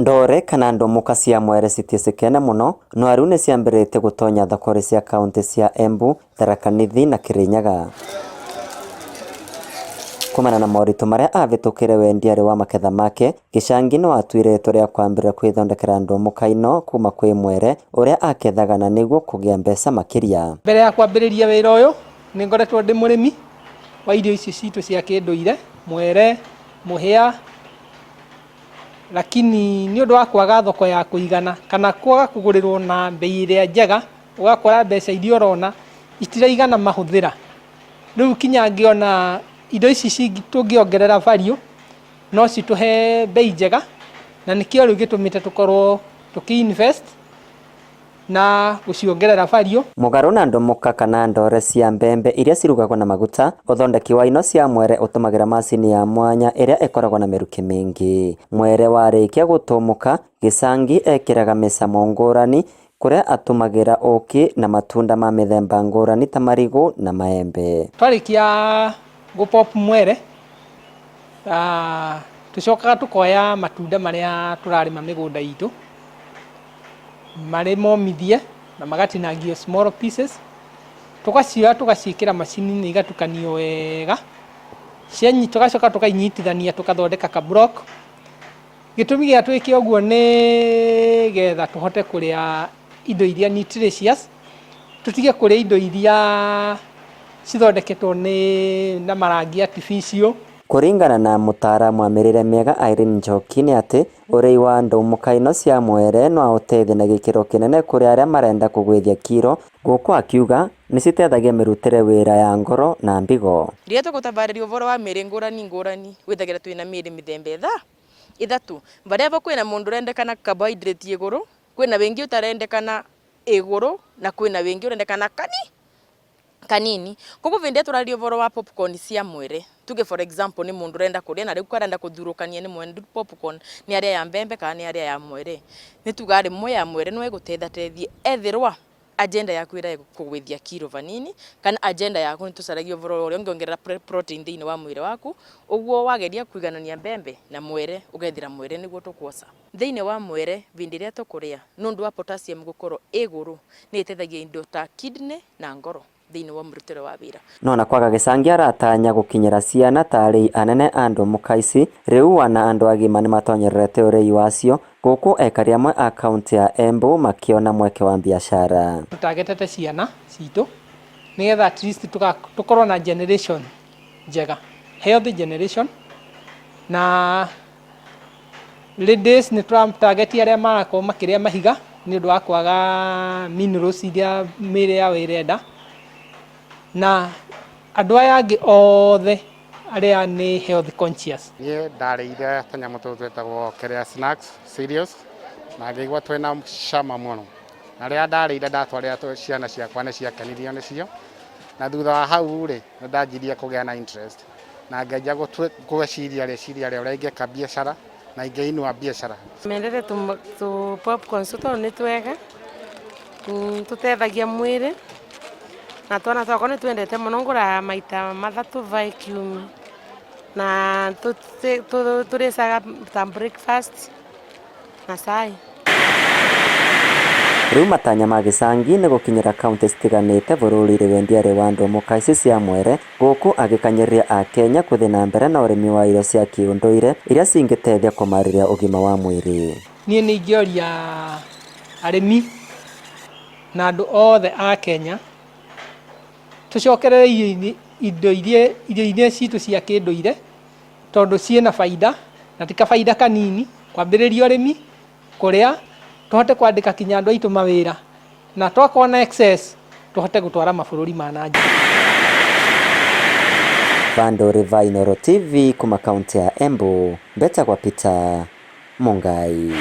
Ndore kana ndomuka cia mwere citiĩcĩkene mũno no rĩu nĩciambĩrĩte gũtonya thoko cia kaunti cia Embu, Tharaka Nithi na Kirinyaga. Kumana na moritũ marĩa avĩtũkĩre wendiarĩ wa maketha make, Gĩchangi no atuire itua rĩa kwambĩrĩria kwĩthondekera ndomuka ino kuma kwĩ mwere ũrĩa akethaga na nĩguo kũgĩa mbeca makĩria. Mbere ya kwambĩrĩria wĩra ũyũ nĩ ngoretwo ndĩ mũrĩmi wa irio ici citũ cia kĩndũire, mwere, mũhĩa, lakini nĩ ũndũ wa kwaga thoko ya kũigana kana kwaga kũgũrĩrwo na bei ĩrĩa njega, ũgakora mbeca iria ũrona itiraigana mahũthĩra. Rĩu kinya ngĩona indo ici tũngĩongerera value no citũhe bei njega, na nĩkĩo rĩu gĩtũmĩte tũkorwo tũkĩ-invest na gũciongerera value. Mũgarũ na ndomuka kana ndore cia mbembe iria cirugagwo na maguta, ũthondeki wa ino cia mwere ũtũmagĩra macini ya mwanya ĩrĩa ĩkoragwo na mĩrukĩ mĩingĩ. Mwere warĩkia gũtũmũka, Gĩchangi ekĩraga mĩcamo ngũrani kũrĩa atũmagĩra ũkĩ na matunda ma mĩthemba ngũrani ta marigũ na maembe. Twarĩkia gũpop mwere, tũcokaga tũkoya matunda marĩa tũrarĩma mĩgũnda itũ, marĩ momithie na magatinangio small pieces, tũgacioya tũgaciĩkĩra macini-inĩ igatukanio wega, tũgacoka tũkainyitithania tũkathondeka ka block. Gĩtũmi gĩa twĩke ũguo nĩ getha tũhote kũrĩa indo iria nutritious, tũtige kũrĩa indo iria cithondeketwo na marangi artificial. Kũringana na mũtaaramu wa mĩrĩre mĩega Irene Njoki nĩ atĩ ũrĩi wa ndomuka ino cia mwere no ũteithie na gĩkĩro kĩnene kũrĩ arĩa marenda kũgwĩthia kiro, gũkũ akiuga nĩciteithagia mĩrutĩre wĩra ya ngoro na mbigo. Rĩrĩa tũgũtabarĩria ũhoro wa mĩrĩ ngũrani gwĩthagĩra twĩna mĩrĩ mĩthemba ithatu. Vareva kwĩna mũndũ ũrendekana carbohydrate igũrũ, kwĩna wĩngĩ ũtarendekana igũrũ, na kwĩna wĩngĩ ũrendekana kanini. Koguo vĩndĩ tũraria ũhoro wa popcorn cia mwere, tuge for example nĩ mũndũ ũrenda kũrĩa na rĩu arenda kũthurũkania nĩ mwene popcorn nĩ arĩa ya mbembe kana nĩ arĩa ya mwere. Nĩ tuga rĩmwe ya mwere no ĩgũteithie ethĩrwa agenda yaku ĩra kũgwĩthia kiro vanini, kana agenda yaku nĩ tũcaragia ũhoro ũrĩa ũngĩongerera protein thĩinĩ wa mwĩrĩ waku, ũguo wageria kũiganania mbembe na mwere ũgethira mwere nĩguo tũkwoca. Thĩinĩ wa mwere vĩndĩ ĩrĩa tũkũrĩa nĩ ũndũ wa potassium gũkorwo igũrũ nĩ ĩteithagia indo ta kidney na ngoro thĩinĩ wa mũrutĩre wa wĩra. No na kwaga Gĩchangi aratanya gũkinyĩra ciana ta arĩi anene a ndomuka ici, rĩu wana andũ agima nĩ matonyererete ũrĩi wacio, gũkũ ekari amwe a kaunti ya Embu makĩona mweke wa biacara. Tũtagetete ciana citũ nĩgetha at least tũkorwo na generation njega, healthy generation, na ladies nĩ tũratagetia arĩa marakorwo makĩrĩa mahiga nĩ ũndũ wa kwaga minerals iria mĩĩrĩ yao ĩrenda, na andũ aya angĩ othe arĩa nĩ health conscious. Niĩ ndarĩire tũnyamũ tũtũ twĩtagwo kĩrĩa snacks cereals na ngĩigua twĩna cama mũno, na rĩrĩa ndarĩire ndatwarĩra ciana ciakwa nĩ ciakenirio nĩcio, na thutha wa hau rĩ nĩ ndanjirie kũgĩa na interest na ngĩanjia gwĩciria rĩciria ũrĩa ingĩka biacara na ingĩinua biacara. Mendete tu popcorn tondũ nĩ twega, tũteithagia mwĩrĩ, na twana twakwa nĩ twendete mũno, ngũraga maita mathatũ vacuum, na tũrĩcaga ta breakfast na cai. Rĩu matanya ma Gĩchangi nĩ gũkinyĩra kaunti citiganĩte bũrũri-inĩ wendiarĩ wa ndomuka ici cia mwere, gũkũ agĩkanyĩria Akenya kũthiĩ na mbere na ũrĩmi wa irio cia kĩũndũire iria cingĩteithia kũmarĩria ũgima wa mwĩrĩ. Niĩ nĩ ingĩoria arĩmi na andũ othe a Kenya tũcokerere indo iria citũ cia kĩndũire tondũ ciĩna baida na ti kabaida kanini. Kwambĩrĩria ũrĩmi, kũrĩa, tũhote kwandĩka kinya andũ aitũ mawĩra, na twakorwo na excess tũhote gũtwara mabũrũri ma nanja. Bandori Vainoro TV kuma kaunti ya Embu, Betagwa Peter Mungai.